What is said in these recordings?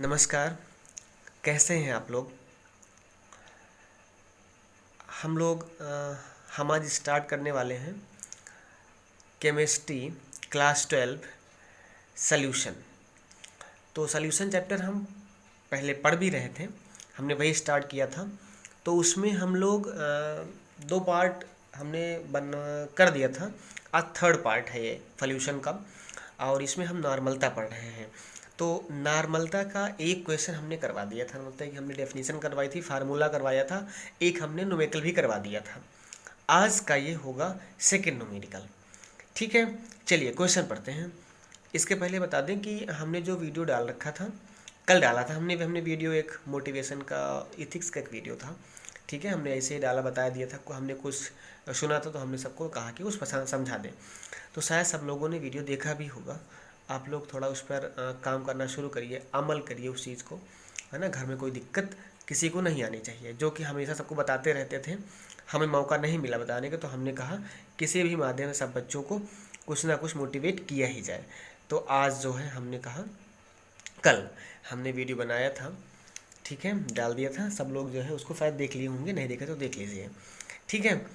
नमस्कार। कैसे हैं आप लोग? हम आज स्टार्ट करने वाले हैं केमिस्ट्री क्लास 12 सॉल्यूशन। तो सॉल्यूशन चैप्टर हम पहले पढ़ भी रहे थे, हमने वही स्टार्ट किया था। तो उसमें हम लोग दो पार्ट हमने बन कर दिया था। आज थर्ड पार्ट है ये सॉल्यूशन का, और इसमें हम नॉर्मलता पढ़ रहे हैं। तो नॉर्मलता का एक क्वेश्चन हमने करवा दिया था, मतलब कि हमने डेफिनेशन करवाई थी, फार्मूला करवाया था, एक हमने न्यूमेरिकल भी करवा दिया था। आज का ये होगा सेकेंड न्यूमेरिकल। ठीक है, चलिए क्वेश्चन पढ़ते हैं। इसके पहले बता दें कि हमने जो वीडियो डाल रखा था, कल डाला था हमने वीडियो, एक मोटिवेशन का, इथिक्स का एक वीडियो था। ठीक है, हमने ऐसे ही डाला, बताया दिया था, हमने कुछ सुना था तो हमने सबको कहा कि उस पसंद समझा दें। तो शायद सब लोगों ने वीडियो देखा भी होगा। आप लोग थोड़ा उस पर काम करना शुरू करिए, अमल करिए उस चीज़ को, है ना। घर में कोई दिक्कत किसी को नहीं आनी चाहिए, जो कि हमेशा सबको बताते रहते थे। हमें मौका नहीं मिला बताने का, तो हमने कहा किसी भी माध्यम से सब बच्चों को कुछ ना कुछ मोटिवेट किया ही जाए। तो आज जो है हमने कहा, कल हमने वीडियो बनाया था, ठीक है, डाल दिया था। सब लोग जो है उसको शायद देख लिए होंगे, नहीं देखे तो देख लीजिए। ठीक है,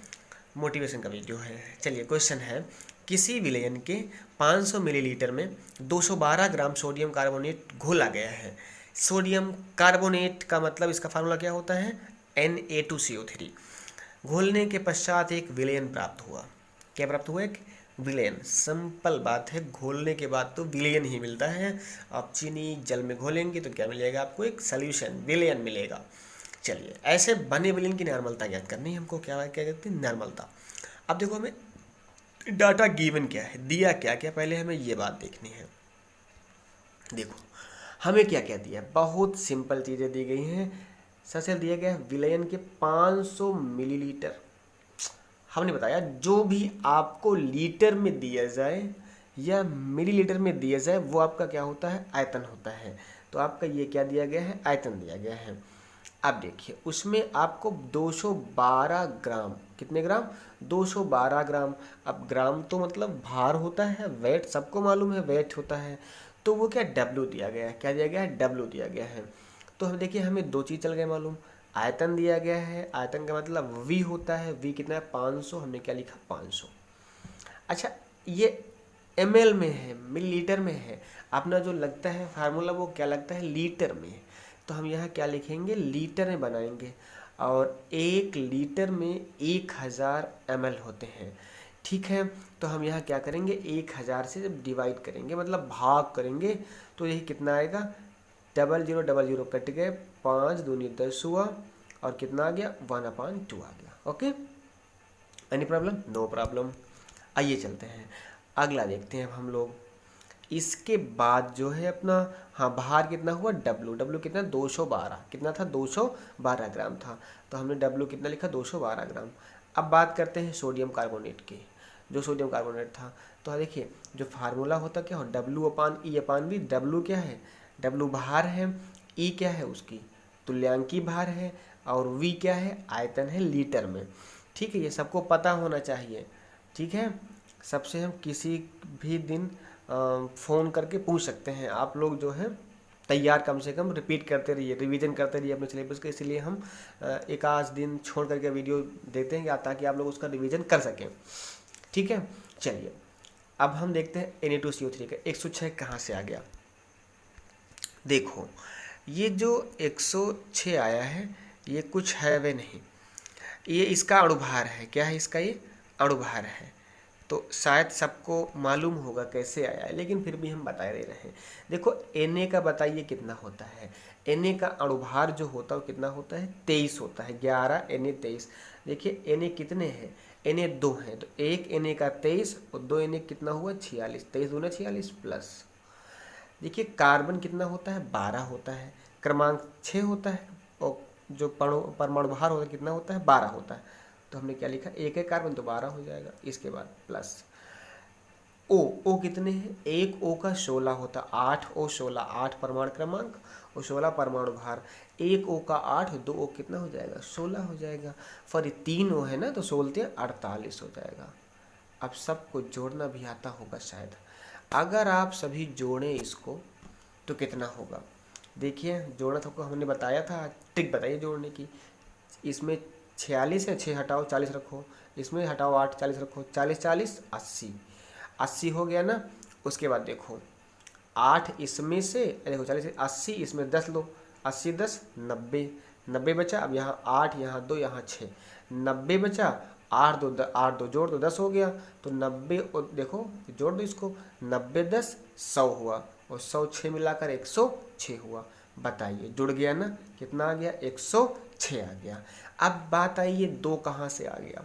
मोटिवेशन का वीडियो है। चलिए क्वेश्चन है, किसी विलयन के 500 मिलीलीटर में 212 ग्राम सोडियम कार्बोनेट घोला गया है। सोडियम कार्बोनेट का मतलब इसका फार्मूला क्या होता है? Na2CO3। घोलने के पश्चात एक विलयन प्राप्त हुआ। क्या प्राप्त हुआ? एक विलयन। सिंपल बात है, घोलने के बाद तो विलयन ही मिलता है। आप चीनी जल में घोलेंगे तो क्या मिलेगा आपको? एक सॉल्यूशन, विलयन मिलेगा। चलिए, ऐसे बने विलयन की नॉर्मलता ज्ञात करनी है हमको। क्या क्या कहते हैं? नॉर्मलता। अब देखो, हमें डाटा गिवन क्या है, दिया क्या क्या, पहले हमें ये बात देखनी है। देखो हमें क्या क्या दिया, बहुत सिंपल चीज़ें दी गई हैं। सबसे दिया गया है विलयन के 500 मिलीलीटर। हमने बताया जो भी आपको लीटर में दिया जाए या मिलीलीटर में दिया जाए, वो आपका क्या होता है? आयतन होता है। तो आपका ये क्या दिया गया है? आयतन दिया गया है। अब देखिए, उसमें आपको 212 ग्राम, कितने ग्राम? 212 ग्राम। अब ग्राम तो मतलब भार होता है, वेट सबको मालूम है, वेट होता है। तो वो क्या? डब्ल्यू दिया गया है। क्या दिया गया है? डब्ल्यू दिया गया है। तो हम देखिए, हमें दो चीज़ चल गए मालूम। आयतन दिया गया है, आयतन का मतलब वी होता है। वी कितना है? 500। हमने क्या लिखा? 500। अच्छा, ये ml में है, मिलीलीटर में है। अपना जो लगता है फार्मूला, वो क्या लगता है? लीटर में। तो हम यहाँ क्या लिखेंगे? लीटर में बनाएंगे। और 1 लीटर में 1000 ml होते हैं। ठीक है, तो हम यहाँ क्या करेंगे? 1000 से जब डिवाइड करेंगे, मतलब भाग करेंगे, तो यही कितना आएगा? 0000 कट गए, 5 दूनी 10 हुआ, और कितना आ गया? 1/2 आ गया। Okay, any problem? No problem. आइए चलते हैं, अगला देखते हैं अब हम लोग। इसके बाद जो है अपना, हाँ, भार कितना हुआ? डब्लू। डब्लू कितना? 212। कितना था? 212 ग्राम था। तो हमने डब्लू कितना लिखा? 212 ग्राम। अब बात करते हैं सोडियम कार्बोनेट की। जो सोडियम कार्बोनेट था, तो देखिए, जो फार्मूला होता क्या हो? डब्लू/ई/वी। डब्लू क्या है? डब्लू भार है, ई क्या है? उसकी तुल्यांकी भार है, और वी क्या है? आयतन है लीटर में। ठीक है, ये सबको पता होना चाहिए। ठीक है, सबसे हम किसी भी दिन फ़ोन करके पूछ सकते हैं। आप लोग जो है तैयार, कम से कम रिपीट करते रहिए, रिवीजन करते रहिए अपने सिलेबस के। इसलिए हम एक आध दिन छोड़ करके वीडियो देते हैं, ताकि आप लोग उसका रिवीजन कर सकें। ठीक है, चलिए अब हम देखते हैं Na2CO3 का 106 कहाँ से आ गया। देखो, ये जो 106 आया है, ये कुछ है वे नहीं, ये इसका अणुभार है। क्या है इसका? ये अणुभार है। तो शायद सबको मालूम होगा कैसे आया है, लेकिन फिर भी हम बता दे रहे हैं। देखो, Na का बताइए कितना होता है? Na का अणुभार जो होता है वो कितना होता है? 23 होता है। 11 Na 23। देखिए Na कितने हैं? Na 2 हैं, तो एक Na का 23 और 2 Na कितना हुआ? 46। 23 दूना 46 प्लस, देखिए कार्बन कितना होता है? 12 होता है। क्रमांक 6 होता है, और जो परमाणु भार होता है कितना होता है? 12 होता है। तो हमने क्या लिखा? एक है कार्बन, तो 12 हो जाएगा। इसके बाद प्लस ओ कितने हैं? एक ओ का 16 होता, 8 ओ 16, 8 परमाणु क्रमांक और 16 परमाणु भार। एक ओ का 8, 2 ओ कितना हो जाएगा? 16 हो जाएगा। फिर 3 ओ है ना, तो 16 48 हो जाएगा। अब सबको जोड़ना भी आता होगा शायद। अगर आप सभी जोड़ें इसको, तो कितना होगा? देखिए जोड़ना तो हमने बताया था, ट्रिक बताइए जोड़ने की। इसमें 46 है, 6 हटाओ 40 रखो, इसमें हटाओ 8 40 रखो, 40 40 80, 80 हो गया ना। उसके बाद देखो 8 इसमें से, देखो 40 से 80, इसमें 10 लो, 80 10 90, 90 बचा। अब यहाँ 8 यहाँ 2 यहाँ 6, 90 बचा। 8 2 जोड़ दो 10 हो गया। तो 90 और देखो जोड़ दो इसको, 90 10 100 हुआ, और 100 6 मिलाकर 106 हुआ। बताइए जुड़ गया ना, कितना आ गया 106 आ गया। अब बात आई ये 2 कहाँ से आ गया,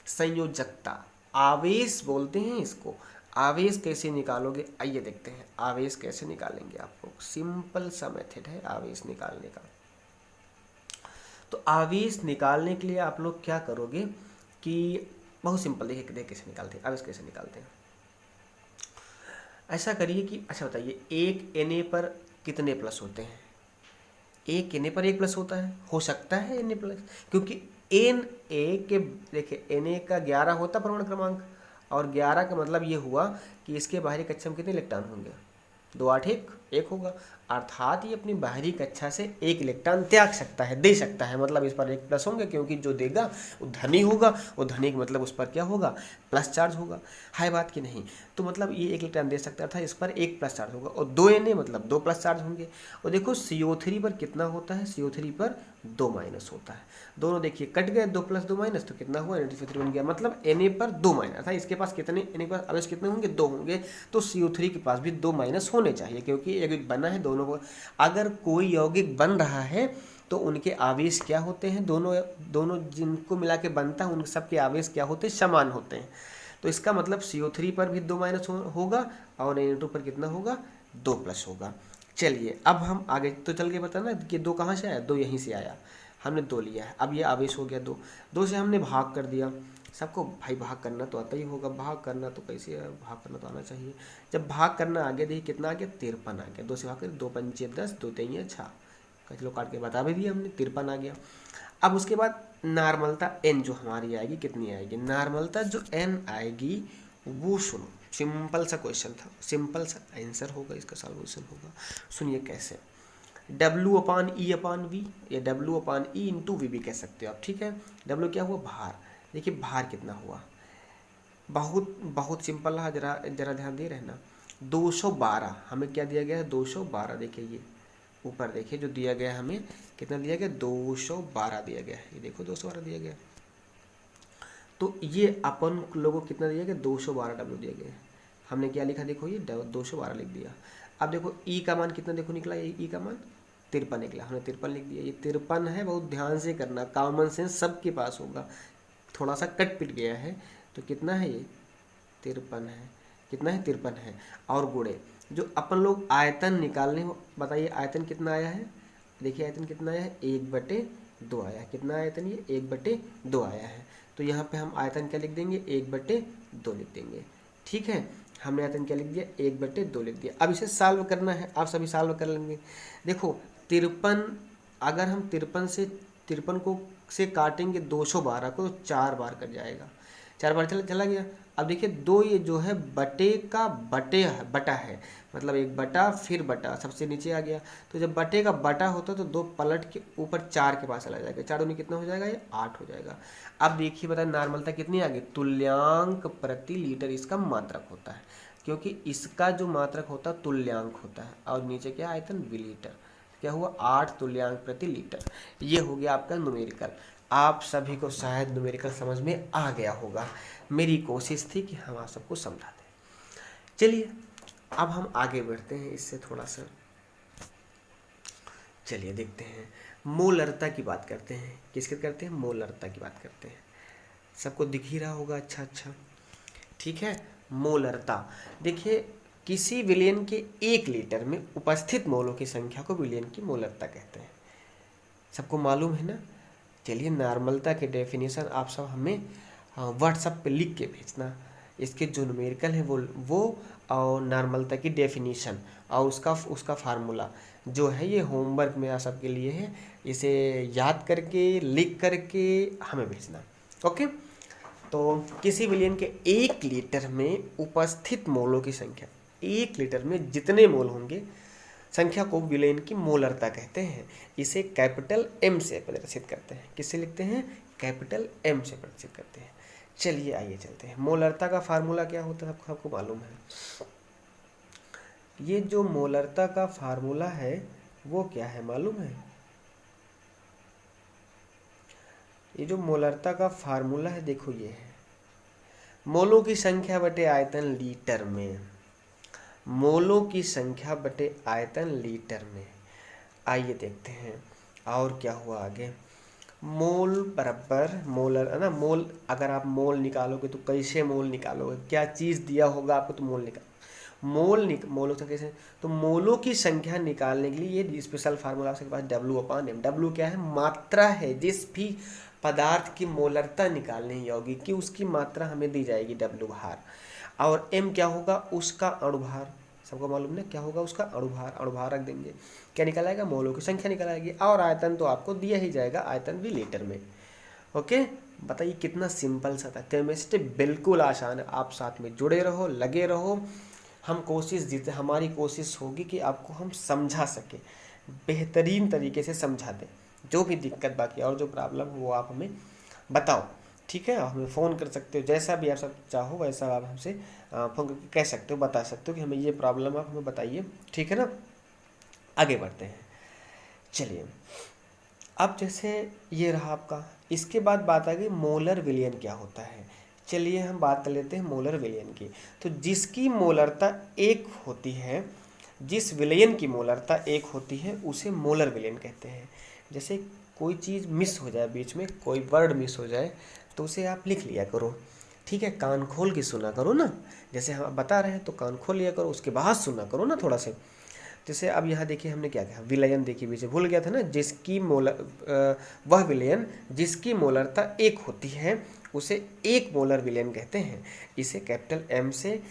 संयोजकता, आवेश बोलते हैं इसको। आवेश कैसे निकालोगे, आइए देखते हैं आवेश कैसे निकालेंगे आप लोग। सिंपल सा मेथड है आवेश निकालने का। तो आवेश निकालने के लिए आप लोग क्या करोगे कि बहुत सिंपल, देखिए कैसे निकालते हैं आवेश, कैसे निकालते हैं। ऐसा करिए कि अच्छा बताइए, एक Na पर कितने प्लस होते हैं? एक Na पर 1 प्लस होता है, हो सकता है Na प्लस, क्योंकि Na के देखिए Na का 11 होता परमाणु क्रमांक, और 11 का मतलब ये हुआ कि इसके बाहरी कक्षा में कितने इलेक्ट्रॉन होंगे, 2 8 1 होगा। अर्थात ये अपनी बाहरी कक्षा से 1 इलेक्ट्रॉन त्याग सकता है, दे सकता है, मतलब इस पर 1 प्लस होंगे, क्योंकि जो देगा वो धनी होगा, वो धनी का मतलब उस पर क्या होगा, प्लस चार्ज होगा। है बात कि नहीं? तो मतलब ये 1 इलेक्ट्रॉन दे सकता था, इस पर 1 प्लस चार्ज होगा, और 2 Na मतलब 2 प्लस चार्ज होंगे। और देखो CO3 पर कितना होता है, CO3 पर 2 माइनस होता है। दोनों देखिए कट गए, 2 प्लस 2 माइनस, तो कितना हुआ -3 बन गया, मतलब Na पर 2 माइनस था। इसके पास कितने, Na के पास आवेश कितने होंगे, 2 होंगे, तो CO3 के पास भी 2 माइनस होने चाहिए, क्योंकि यौगिक बना है दोनों को। अगर कोई यौगिक बन रहा है तो उनके आवेश क्या होते हैं, दोनों जिनको मिला के बनता है उन सबके आवेश क्या होते हैं, समान होते हैं। तो इसका मतलब CO3 पर भी 2 माइनस होगा, और Na2 पर कितना होगा, 2 प्लस होगा। चलिए अब हम आगे तो चल के बताना कि 2 कहाँ से आया, 2 यहीं से आया, हमने 2 लिया है। अब ये आवेश हो गया 2 से हमने भाग कर दिया। सबको भाई भाग करना तो आता ही होगा, भाग करना तो कैसे है, भाग करना तो आना चाहिए। जब भाग करना आ गया, देखिए कितना आ गया, 53 आ गया। 2 से भाग कर 2 पंचे 10, 2 3 6, कई लोग काट के बता भी दिया हमने, 53 आ गया। अब उसके बाद नॉर्मलता n जो हमारी आएगी, कितनी आएगी नॉर्मलता, जो n आएगी वो सुनो, सिंपल सा क्वेश्चन था, सिंपल सा आंसर होगा, इसका सॉल्यूशन होगा। सुनिए कैसे, W/E/V या W/E इंटू वी भी कह सकते हो आप, ठीक है। W क्या हुआ, भार। देखिए भार कितना हुआ, बहुत बहुत सिंपल रहा, जरा जरा ध्यान दे रहे ना। 212 हमें क्या दिया गया है, 212। देखिए ये ऊपर देखिए जो दिया गया है हमें, कितना दिया गया, 212 दिया गया है, ये देखो 212 दिया गया। तो ये अपन लोगों को कितना दिया गया, 212 W दिया गया है। हमने क्या लिखा, देखो ये 212 लिख दिया। अब देखो E का मान कितना, देखो निकला, ये E का मान 53 निकला, हमने 53 लिख दिया। ये 53 है, बहुत ध्यान से करना, कॉमन सेंस सबके पास होगा, थोड़ा सा कट पिट गया है। तो कितना है ये, 53 है, कितना है 53 है। और गुणे जो अपन लोग आयतन निकालने, बताइए आयतन कितना आया है, देखिए आयतन कितना आया है, 1/2 आया है। कितना आयतन, ये 1/2 आया है। तो यहाँ पे हम आयतन क्या लिख देंगे, 1/2 लिख देंगे, ठीक है। हमने आयतन क्या लिख दिया, 1/2 लिख दिया। अब इसे सॉल्व करना है, आप सभी सॉल्व कर लेंगे। देखो 53, अगर हम 53 को से काटेंगे 212 को, तो 4 बार कट जाएगा, 4 बार चला गया। अब देखिए 2 ये जो है बटे का बटा है, मतलब 1 बटा फिर बटा, सबसे नीचे आ गया। तो जब बटे का बटा होता है तो 2 पलट के ऊपर 4 के पास चला जाएगा, 4 दूनी कितना हो जाएगा, ये 8 हो जाएगा। अब देखिए बताए नॉर्मलता कितनी आ गई, तुल्यांक प्रति लीटर इसका मात्रक होता है, क्योंकि इसका जो मात्रक होता है तुल्यांक होता है, और नीचे क्या आयतन, मिलीलीटर, क्या हुआ 8 तुल्यांक प्रति लीटर। ये हो गया आपका न्यूमेरिकल। आप सभी को शायद न्यूमेरिकल समझ में आ गया होगा, मेरी कोशिश थी कि हम आप सबको समझा दें। चलिए अब हम आगे बढ़ते हैं इससे थोड़ा सा, चलिए देखते हैं मोलरता की बात करते हैं। किसकी करते हैं, मोलरता की बात करते हैं। सबको दिख ही रहा होगा, अच्छा ठीक है। मोलरता देखिए, किसी विलयन के 1 लीटर में उपस्थित मोलों की संख्या को विलयन की मोलरता कहते हैं, सबको मालूम है ना। चलिए नॉर्मलता के डेफिनेशन आप सब हमें व्हाट्सएप पे लिख के भेजना, इसके जो न्यूमेरिकल है वो और नॉर्मलता की डेफिनेशन और उसका फार्मूला जो है, ये होमवर्क मेरा सबके लिए है। इसे याद करके लिख करके हमें भेजना, ओके। तो किसी विलयन के 1 लीटर में उपस्थित मोलों की संख्या, 1 लीटर में जितने मोल होंगे संख्या को विलयन की मोलरता कहते हैं। इसे कैपिटल एम से प्रदर्शित करते हैं। किससे लिखते हैं? कैपिटल एम से प्रदर्शित करते हैं। चलिए आइए चलते हैं। मोलरता का फार्मूला क्या होता है आपको मालूम है? ये जो मोलरता का फार्मूला है वो क्या है मालूम है? ये जो मोलरता का फार्मूला है देखो ये है मोलों की संख्या बटे आयतन लीटर में। मोलों की संख्या बटे आयतन लीटर में। आइए देखते हैं और क्या हुआ आगे। मोल बराबर मोलर है ना। मोल अगर आप मोल निकालोगे तो कैसे मोल निकालोगे? क्या चीज़ दिया होगा आपको तो मोल निकाल मोलों से कैसे? तो मोलों की संख्या निकालने के लिए ये स्पेशल फार्मूला आपके पास W/M। W क्या है? मात्रा है। जिस भी पदार्थ की मोलरता निकालनी होगी कि उसकी मात्रा हमें दी जाएगी W भार। और M क्या होगा? उसका अणुभार। सबको मालूम ना क्या होगा? उसका अणुभार। अणुभार रख देंगे। क्या निकालेगा? मोलों की संख्या निकालेगी। और आयतन तो आपको दिया ही जाएगा, आयतन भी लीटर में। ओके, बताइए कितना सिंपल सा था। केमिस्ट्री बिल्कुल आसान है। आप साथ में जुड़े रहो, लगे रहो। हम कोशिश जीते, हमारी कोशिश होगी कि आपको हम समझा सके, बेहतरीन तरीके से समझा दें। जो भी दिक्कत बाकी और जो प्रॉब्लम हो वो आप हमें बताओ, ठीक है? आप हमें फ़ोन कर सकते हो, जैसा भी आप सब चाहो वैसा आप हमसे फ़ोन करके कह सकते हो, बता सकते हो कि हमें ये प्रॉब्लम आप हमें बताइए, ठीक है ना? आगे बढ़ते हैं। चलिए, अब जैसे ये रहा आपका, इसके बाद बात आ गई मोलर विलयन क्या होता है। चलिए हम बात कर लेते हैं मोलर विलयन की। तो जिसकी मोलरता एक होती है, जिस विलयन की मोलरता एक होती है उसे मोलर विलयन कहते हैं। जैसे कोई चीज़ मिस हो जाए, बीच में कोई वर्ड मिस हो जाए तो उसे आप लिख लिया करो, ठीक है? कान खोल के सुना करो ना। जैसे हम बता रहे हैं तो कान खोल लिया करो, उसके बाद सुना करो ना थोड़ा सा। जैसे अब यहाँ देखिए हमने क्या कहा, विलयन देखिए, बीच में भूल गया था ना। जिसकी वह विलयन जिसकी मोलरता एक होती है उसे एक मोलर विलयन कहते हैं। इसे कैपिटल एम से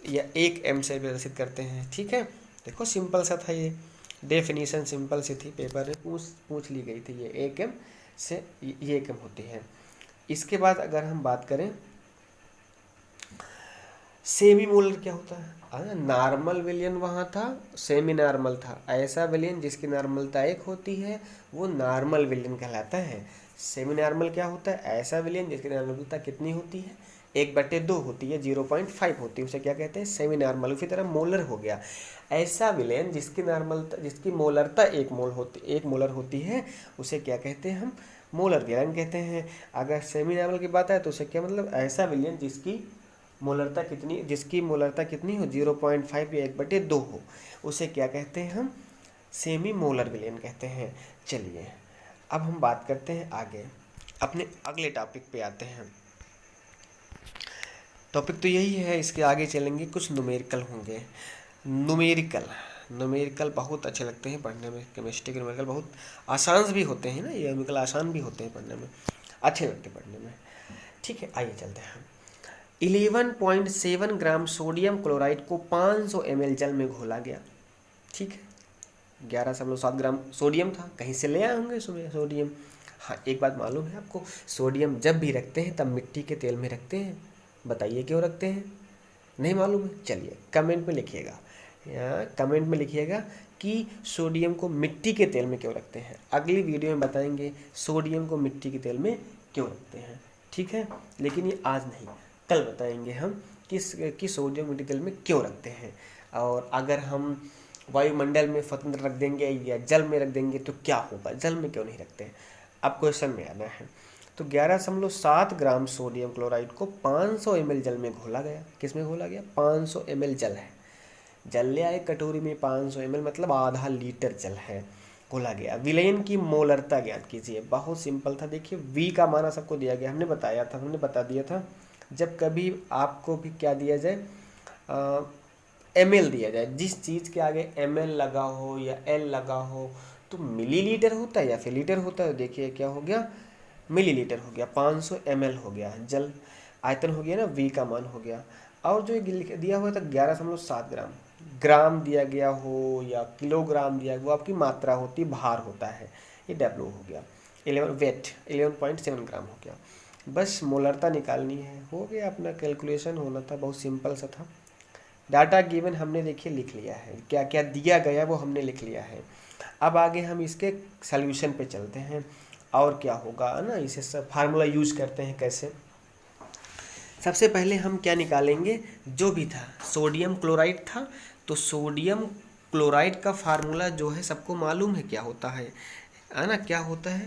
या एक एम से प्रदर्शित करते हैं, ठीक है? देखो सिंपल सा था ये, डेफिनेशन सिंपल सी थी, पेपर में पूछ ली गई थी। ये एक एम से ये एक एम होती है। इसके बाद अगर हम बात करें सेमी मोलर क्या होता है? नॉर्मल विलयन वहाँ था, सेमी नॉर्मल था। ऐसा विलयन जिसकी नॉर्मलता एक होती है वो नॉर्मल विलयन कहलाता है। सेमी नॉर्मल क्या होता है? ऐसा विलयन जिसकी नॉर्मलता कितनी होती है? 1/2 होती है, 0.5 होती है, उसे क्या कहते हैं? Semi normal. उसी तरह मोलर हो गया ऐसा विलयन जिसकी मोलरता एक मोलर होती है, उसे क्या कहते हैं? हम मोलर विलयन कहते हैं। अगर सेमी नॉर्मल की बात है तो उसे क्या मतलब? ऐसा विलयन जिसकी मोलरता कितनी हो? 0.5 या 1/2 हो, उसे क्या कहते हैं? हम सेमी मोलर विलयन कहते हैं। चलिए अब हम बात करते हैं आगे, अपने अगले टॉपिक पे आते हैं। टॉपिक तो यही है, इसके आगे चलेंगे, कुछ न्यूमेरिकल होंगे। न्यूमेरिकल बहुत अच्छे लगते हैं पढ़ने में। केमिस्ट्री के न्यूमेरिकल बहुत आसान भी होते हैं ना, ये न्यूमेरिकल आसान भी होते हैं पढ़ने में, अच्छे लगते हैं पढ़ने में, ठीक है? आइए चलते हैं। 11.7 ग्राम सोडियम क्लोराइड को 500 ml जल में घोला गया, ठीक है? 11.7 ग्राम सोडियम था, कहीं से ले आए होंगे सोडियम। हाँ, एक बात मालूम है आपको, सोडियम जब भी रखते हैं तब मिट्टी के तेल में रखते हैं। बताइए क्यों रखते हैं? नहीं मालूम है? चलिए कमेंट में लिखिएगा, कमेंट में लिखिएगा कि सोडियम को मिट्टी के तेल में क्यों रखते हैं। अगली वीडियो में बताएंगे सोडियम को मिट्टी के तेल में क्यों रखते हैं, ठीक है? लेकिन ये आज नहीं, कल बताएंगे हम कि सोडियम मिट्टी तेल में क्यों रखते हैं। और अगर हम वायुमंडल में स्वतंत्र रख देंगे या जल में रख देंगे तो क्या होगा, जल में क्यों नहीं रखते हैं, अब क्वेश्चन में आना है। तो 11.7 ग्राम सोडियम क्लोराइड को 500 ml जल में घोला गया। किस में घोला गया? 500 ml जल है, जल ले आए कटोरी में, 500 ml मतलब आधा लीटर जल है, घोला गया। विलयन की मोलरता ज्ञात कीजिए। बहुत सिंपल था, देखिए V का माना सबको दिया गया, हमने बता दिया था। जब कभी आपको भी क्या दिया जाए, ml दिया जाए, जिस चीज़ के आगे ml लगा हो या L लगा हो तो मिलीलीटर होता है या फिर लीटर होता है। देखिए क्या हो गया, मिलीलीटर हो गया, 500 ml हो गया जल, आयतन हो गया ना, V का मान हो गया। और जो दिया हुआ था 11.7 ग्राम, ग्राम दिया गया हो या किलोग्राम दिया गया, वो आपकी मात्रा होती है, भार होता है, ये W हो गया। 11.7 ग्राम हो गया। बस मोलरता निकालनी है, हो गया अपना, कैलकुलेशन होना था, बहुत सिंपल सा था, डाटा गिवन हमने देखिए लिख लिया है, क्या क्या दिया गया वो हमने लिख लिया है। अब आगे हम इसके सॉल्यूशन पे चलते हैं और क्या होगा ना, इसे सब फार्मूला यूज करते हैं कैसे। सबसे पहले हम क्या निकालेंगे, जो भी था सोडियम क्लोराइड था, तो सोडियम क्लोराइड का फार्मूला जो है सबको मालूम है क्या होता है ना, क्या होता है,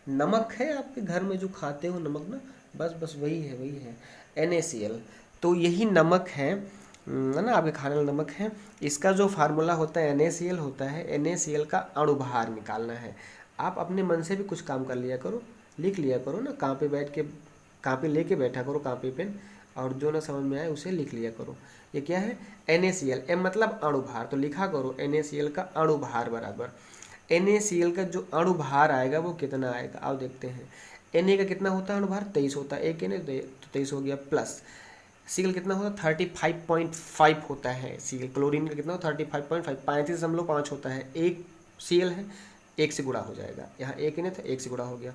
नमक है आपके घर में जो खाते हो नमक ना, बस वही है NaCl। तो यही नमक है ना, आपके खाने वाला नमक है। इसका जो फार्मूला होता है NaCl होता है, NaCl का अणुभार निकालना है। आप अपने मन से भी कुछ काम कर लिया करो, लिख लिया करो ना, कहाँ पे बैठ के, कापी लेके बैठा करो, कापी पेन, और जो ना समझ में आए उसे लिख लिया करो। ये क्या है, NaCl, M मतलब अणुभार, तो लिखा करो NaCl का अणुभार बराबर NaCl का जो अणुभार आएगा वो कितना आएगा, आओ देखते हैं। Na का कितना होता है अणुभार, 23 होता है, एक Na तो 23 हो गया, प्लस Cl कितना होता है 35.5 होता है, Cl क्लोरीन का कितना होता है 35.5, 35.5 होता है, एक Cl है, एक से गुणा हो जाएगा, यहाँ एक Na था, एक से गुणा हो गया,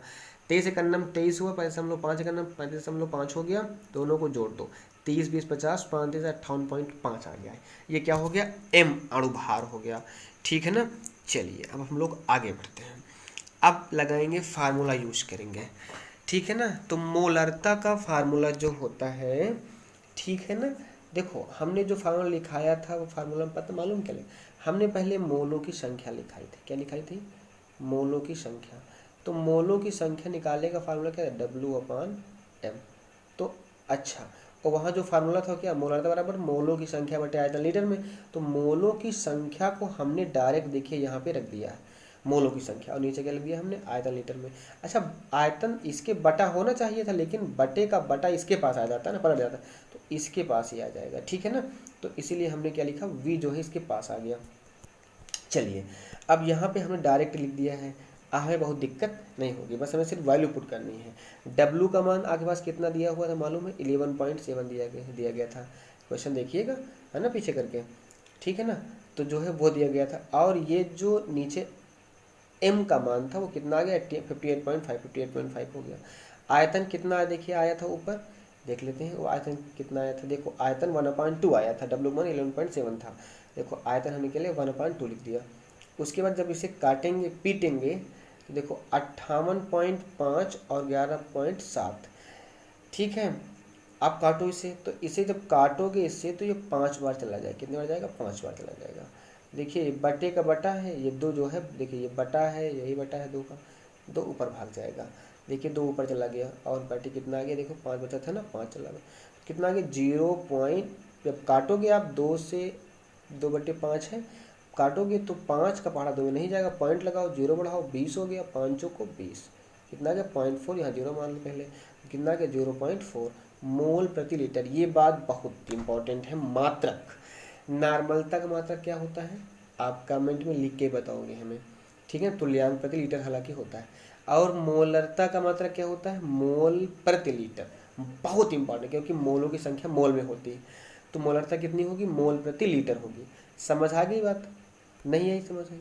23 एकन्नम 23 हुआ, 35.5 एकन्नम 35.5 हो गया, दोनों को जोड़ दो, 30 20 50, 5 58.5 आ गया है। ये क्या हो गया, M अणुभार हो गया, ठीक है ना। चलिए अब हम लोग आगे बढ़ते हैं, अब लगाएंगे फार्मूला यूज करेंगे, ठीक है ना। तो मोलरता का फार्मूला जो होता है, ठीक है ना, देखो हमने जो फार्मूला लिखाया था वो फार्मूला में पता मालूम क्या लिखा, हमने पहले मोलों की संख्या लिखाई थी, क्या लिखाई थी, मोलों की संख्या। तो मोलों की संख्या निकालने का फार्मूला क्या है, W/M। तो अच्छा, और वहाँ जो फार्मूला था क्या, मोलरता बराबर मोलों की संख्या बटे आयतन लीटर में। तो मोलों की संख्या को हमने डायरेक्ट देखिए यहाँ पे रख दिया है, मोलों की संख्या, और नीचे क्या लिख दिया हमने, आयतन लीटर में। अच्छा, आयतन इसके बटा होना चाहिए था, लेकिन बटे का बटा इसके पास आ जाता है ना, पलट जाता है, तो इसके पास ही आ जाएगा, ठीक है ना। तो इसीलिए हमने क्या लिखा, V जो है इसके पास आ गया। चलिए अब यहाँ पे हमने डायरेक्ट लिख दिया है, हमें बहुत दिक्कत नहीं होगी, बस हमें सिर्फ वैल्यू पुट करनी है। W का मान आपके पास कितना दिया हुआ था मालूम है, 11.7 दिया गया था, क्वेश्चन देखिएगा है ना पीछे करके, ठीक है ना। तो जो है वो दिया गया था, और ये जो नीचे M का मान था वो कितना आ गया, 58.5 हो गया। आयतन कितना आया देखिए, आया था ऊपर, देख लेते हैं वो आयतन कितना आया था, देखो आयतन 1/2 आया था, W मान 11.7 था, देखो आयतन हमने के लिए 1/2 लिख दिया। उसके बाद जब इसे काटेंगे पीटेंगे तो देखो 58.5 और 11.7, ठीक है। आप काटो इसे, तो इसे जब काटोगे इससे तो ये 5 बार चला जाएगा, कितने बार जाएगा, 5 बार चला जाएगा। देखिए ये बटे का बटा है, ये 2 जो है, देखिए ये बटा है, यही बटा है 2 का, 2 ऊपर भाग जाएगा, देखिए 2 ऊपर चला गया, और बटे कितना आ गया, देखो 5 बचा था ना, 5 चला गया, कितना आ गया 0 पॉइंट, जब काटोगे आप 2 से 2/5 है, काटोगे तो 5 का पहाड़ा 2 में नहीं जाएगा, पॉइंट लगाओ, 0 बढ़ाओ, 20 हो गया, 5 को 20, कितना आ गया 0.4, यहाँ 0 मान लो पहले, कितना आ गया 0.4 मोल प्रति लीटर। ये बात बहुत इंपॉर्टेंट है, मात्रक, नॉर्मलता का मात्रक क्या होता है आप कमेंट में लिख के बताओगे हमें, ठीक है। तुल्यांक प्रति लीटर हालांकि होता है, और मोलरता का मात्रक क्या होता है, मोल प्रति लीटर, बहुत इंपॉर्टेंट, क्योंकि मोलों की संख्या मोल में होती है, तो मोलरता कितनी होगी, मोल प्रति लीटर होगी। समझ आ गई बात, नहीं आई समझ आई,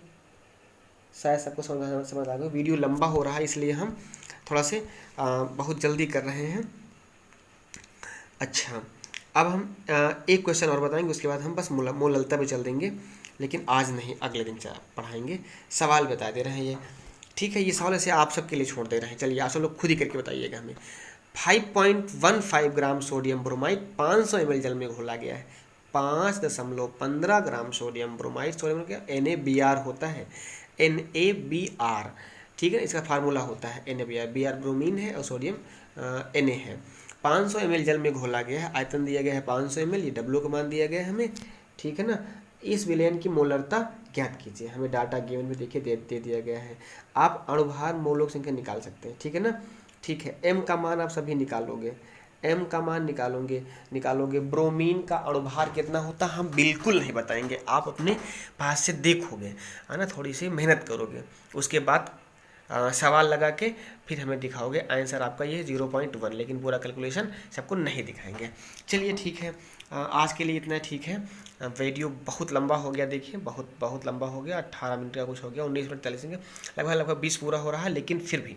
शायद सबको समझ आ गई। वीडियो लंबा हो रहा है इसलिए हम थोड़ा से बहुत जल्दी कर रहे हैं। अच्छा, अब हम एक क्वेश्चन और बताएंगे, उसके बाद हम बस मोललता पे चल देंगे, लेकिन आज नहीं, अगले दिन पढ़ाएंगे। सवाल बता दे रहे हैं ये, ठीक है, ये सवाल ऐसे आप सबके लिए छोड़ दे रहे हैं, चलिए आप सब लोग खुद ही करके बताइएगा हमें। 5.15 ग्राम सोडियम ब्रोमाइड 500 ml जल में घोला गया है, 5.15 ग्राम सोडियम ब्रोमाइड, सोडियम क्या NaBr होता है, NaBr, ठीक है, इसका फार्मूला होता है NaBr, Br ब्रोमीन है और सोडियम Na है। 500 ml जल में घोला गया है, आयतन दिया गया है 500 ml, ये W का मान दिया गया है हमें, ठीक है ना। इस विलयन की मोलरता ज्ञात कीजिए, हमें डाटा गिवन में देखिए दे दिया गया है। आप अणुभार मोलों की संख्या निकाल सकते हैं, ठीक है ना, ठीक है। M का मान आप सभी निकालोगे, M का मान निकालोगे। ब्रोमीन का अणुभार कितना होता है हम बिल्कुल नहीं बताएंगे, आप अपने पास से देखोगे, है ना, थोड़ी सी मेहनत करोगे, उसके बाद सवाल लगा के फिर हमें दिखाओगे आंसर आपका ये 0.1, लेकिन पूरा कैलकुलेशन सबको नहीं दिखाएंगे। चलिए ठीक है, आज के लिए इतना ठीक है। वीडियो बहुत लंबा हो गया, देखिए बहुत बहुत लंबा हो गया, 18 मिनट का कुछ हो गया, 19 मिनट 40 सेकंड, लगभग 20 पूरा हो रहा है। लेकिन फिर भी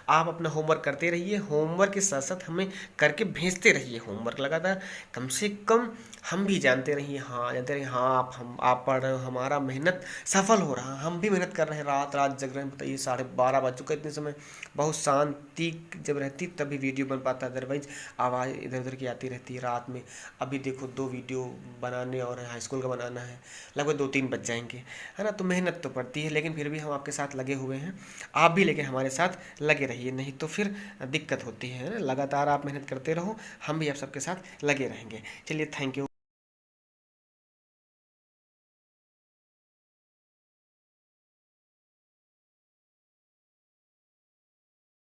आप अपना होमवर्क करते रहिए, होमवर्क के साथ साथ हमें करके भेजते रहिए होमवर्क लगातार। कम से कम हम भी जानते रहिए, हाँ जानते रहिए, हाँ आप पढ़ रहे हो, हमारा मेहनत सफल हो रहा है, हम भी मेहनत कर रहे हैं, रात रात जग रहे हैं। बताइए 12:30 बज चुका है, इतने समय बहुत शांति जब रहती तभी वीडियो बन पाता है, अदरवाइज आवाज़ इधर उधर की आती रहती है रात में। अभी देखो 2 वीडियो बनाने और हाई स्कूल का बनाना है, लगभग 2-3 बज जाएंगे, है ना। तो मेहनत तो पड़ती है, लेकिन फिर भी हम आपके साथ लगे हुए हैं। आप भी लेकिन हमारे साथ लगे रहिए, नहीं तो फिर दिक्कत होती है ना। लगातार आप मेहनत करते रहो, हम भी आप सबके साथ लगे रहेंगे। चलिए, थैंक यू।